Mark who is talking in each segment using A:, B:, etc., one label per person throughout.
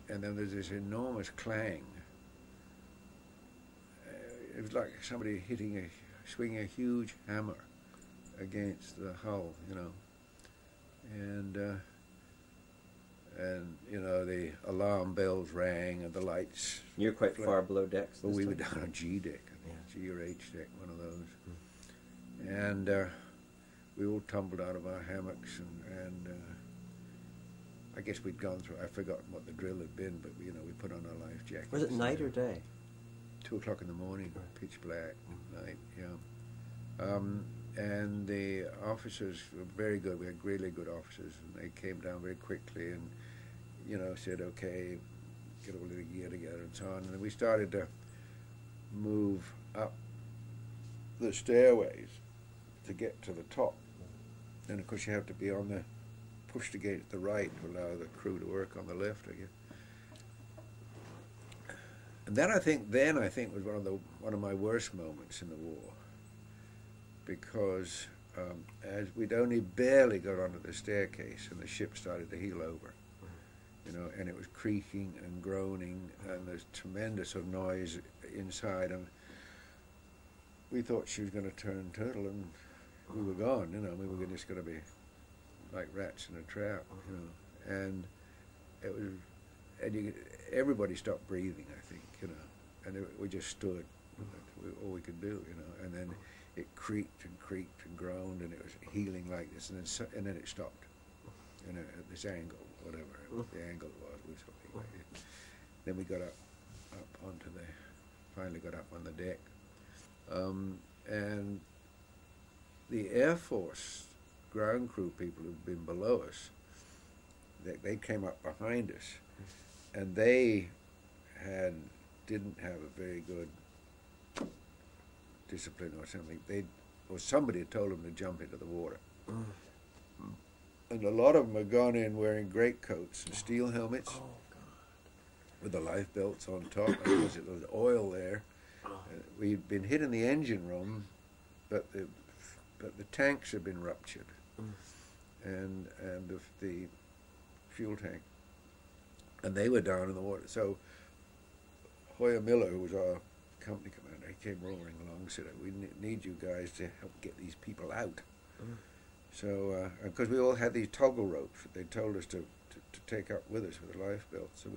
A: and then there's this enormous clang. It was like somebody swinging a huge hammer against the hull, you know, and you know, the alarm bells rang and the lights.
B: You're quite far below decks.
A: Well, we were down on G deck, I think, G or H deck, one of those, and we all tumbled out of our hammocks, and I guess we'd gone through. I've forgotten what the drill had been, but you know, we put on our life jackets.
B: Was it night or day?
A: 2 o'clock in the morning, pitch black night, yeah. And the officers were very good. We had really good officers, and they came down very quickly and, you know, said, okay, get all the gear together and so on. And then we started to move up the stairways to get to the top. And of course you have to be on the push the gate at the right to allow the crew to work on the left, I guess. And then I think was one of my worst moments in the war, because as we'd only barely got onto the staircase and the ship started to heel over, you know, and it was creaking and groaning and there's tremendous sort of noise inside, and we thought she was going to turn turtle and we were gone, you know, we were just going to be like rats in a trap, you know, and it was, and everybody stopped breathing, I think, you know, and we just stood, all we could do, you know, and then it creaked and groaned, and it was heeling like this, and then it stopped, you know, at this angle, whatever the angle was something like it. Then we got up onto finally got up on the deck, and the Air Force ground crew people who'd been below us, they came up behind us, and they didn't have a very good discipline or something. Somebody had told them to jump into the water. And a lot of them had gone in wearing greatcoats and steel helmets with the life belts on top. There was oil there. We'd been hit in the engine room, but the tanks had been ruptured, and the fuel tank, and they were down in the water. So Hoyer Miller, who was our company commander, he came roaring along and said, we need you guys to help get these people out. So, because we all had these toggle ropes that they told us to take up with us with the life belts. So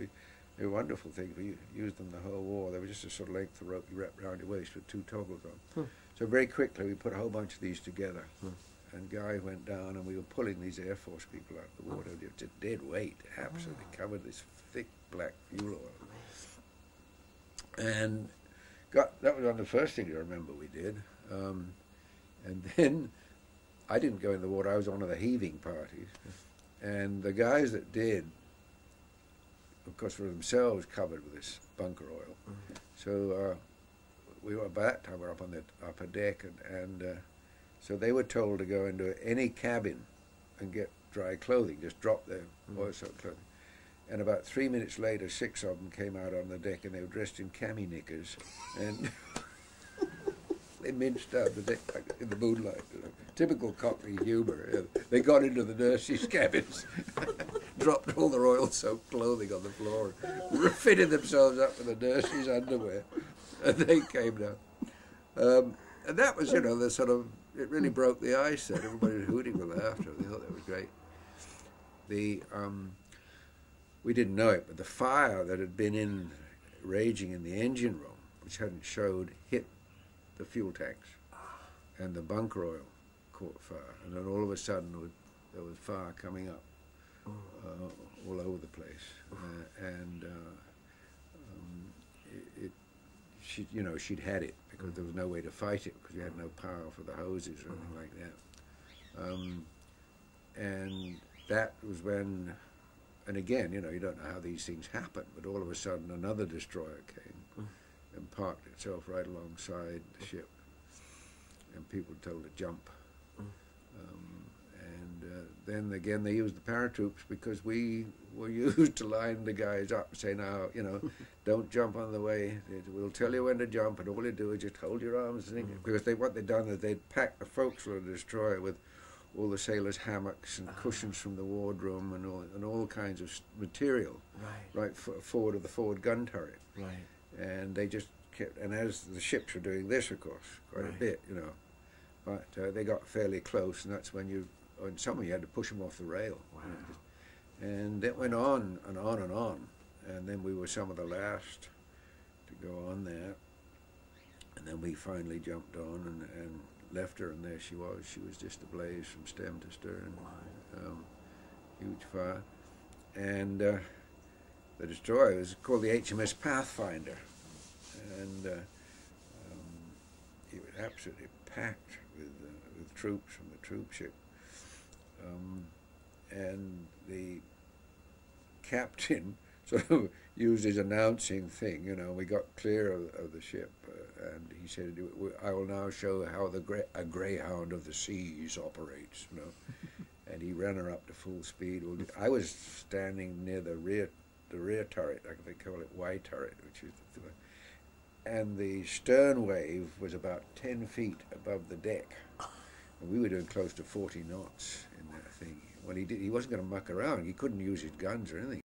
A: they were wonderful things. We used them the whole war. They were just a sort of length of rope you wrapped around your waist with 2 toggles on. So very quickly we put a whole bunch of these together. And Guy went down, and we were pulling these Air Force people out of the water. They were just dead weight, absolutely covered this thick black fuel oil. And that was one of the first things I remember we did. And then I didn't go in the water. I was one of the heaving parties. And the guys that did, of course, were themselves covered with this bunker oil. So we were, by that time, we were up on the upper deck, and so they were told to go into any cabin and get dry clothing, just drop their oil-soaked clothing. And about 3 minutes later, 6 of them came out on the deck, and they were dressed in cami knickers, and they minced out the deck like in the moonlight. You know. Typical Cockney humour. They got into the nurses' cabins, dropped all their oil-soaked clothing on the floor, fitted themselves up with the nurses' underwear, and they came down. And that was, you know, the sort of, it really broke the ice then. Everybody was hooting with laughter. They thought that was great. We didn't know it, but the fire that had been raging in the engine room, which hadn't showed, hit the fuel tanks, and the bunker oil caught fire. And then all of a sudden there was fire coming up all over the place. She'd had it because there was no way to fight it because we had no power for the hoses or anything like that. And that was when, and again, you know, you don't know how these things happen, but all of a sudden another destroyer came and parked itself right alongside the ship, and people were told to jump. Then again they used the paratroops because we were used to line the guys up and say, now, you know, don't jump on the way. We'll tell you when to jump, and all you do is just hold your arms. Because what they'd done is they'd packed the forecastle of the destroyer with all the sailors' hammocks and cushions from the wardroom and all kinds of material right forward of the forward gun turret.
B: Right.
A: And they just kept, and as the ships were doing this, of course, quite a bit, you know, but they got fairly close, and that's when and some of you had to push them off the rail.
B: Wow.
A: And it went on and on and on, and then we were some of the last to go on there, and then we finally jumped on and left her, and there she was. She was just ablaze from stem to stern. Wow. Huge fire. And the destroyer was called the HMS Pathfinder, and it was absolutely packed with troops from the troop ship. And the captain sort of used his announcing thing, you know. We got clear of the ship, and he said, "I will now show how a greyhound of the seas operates," you know. And he ran her up to full speed. I was standing near the rear turret, like they call it Y turret, which is and the stern wave was about 10 feet above the deck, and we were doing close to 40 knots in that thing. When he wasn't going to muck around. He couldn't use his guns or anything.